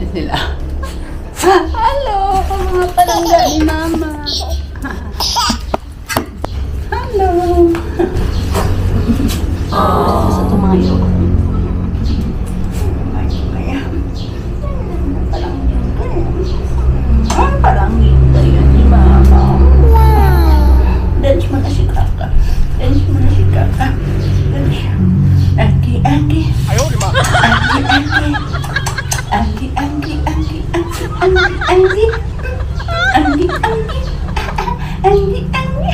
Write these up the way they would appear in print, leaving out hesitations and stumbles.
sila. Hello, mga palangga ni Mama. Hello. Sa tumayo. Parang hindi yan ni Mama. Dance mo na si Kaka. Dance mo na si Kaka. Dance. Anggi, Anggi. Anggi, Anggi. Anggi, Anggi, Anggi, Anggi, Anggi. Anggi, Anggi. Anggi, Anggi.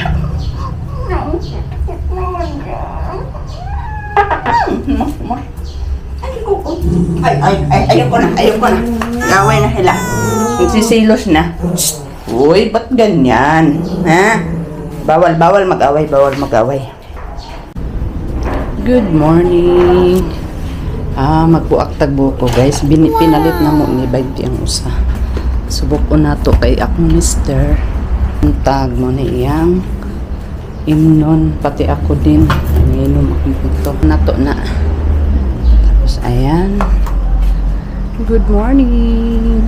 Ayoko na. Gaway na sila. Nagsisilos na. Uy, ba't ganyan? Ha? Bawal mag-away. Good morning. Magbuak tagbo ko guys. Pinalit na mo ni 20 ang usa. Subok ko na to kay akong mister. Ang tag mo na iyang imnon. Pati ako din. Nanginom akong ito. Nato na. Tapos ayan. Good morning.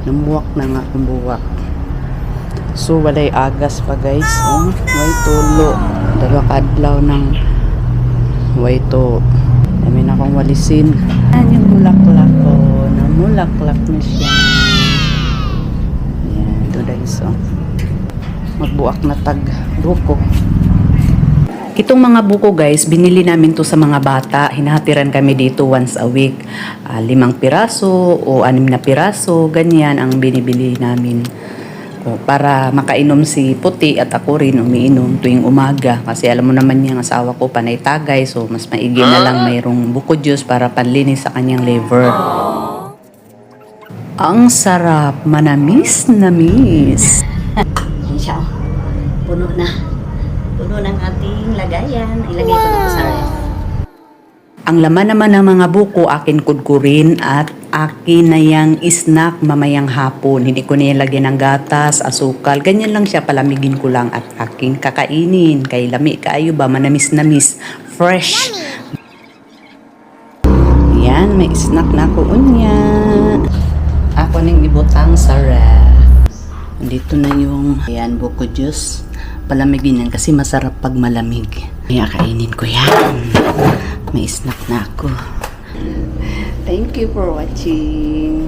Namuwak na nga akong buwak. So walay agas pa guys. Way tulo. 2 kadlaw ng way to. Dami na akong walisin. Ayan yung bulaklak ko. Namulaklak na siya. Ayan. Ito guys. Magbuwak na tag buko. Itong mga buko guys, binili namin to sa mga bata. Hinahatiran kami dito once a week. 5 piraso o 6 na piraso, ganyan ang binibili namin. Para makainom si Puti at ako rin umiinom tuwing umaga. Kasi alam mo naman yung asawa ko panay tagay, so mas maigi na lang mayroong buko juice para panlinis sa kanyang liver. Ang sarap, manamis. Yan siya. Puno na. Puno ng ating lagayan. Ilagay ko na sa ref. Ang laman naman ng mga buko akin kudkurin at akin na yung snack mamayang hapon. Hindi ko nilagyan ng gatas, asukal. Ganyan lang siya, palamigin ko lang at akin kakainin. Kay lami kaayo ba, manamis-namis. Fresh. Yan, may snack na ako unya. Ako nang ibutang sa ref. Dito na yung ayan, buko juice. Palamigin yan kasi masarap pag malamig. Kaya kainin ko yan. May snack na ako. Thank you for watching.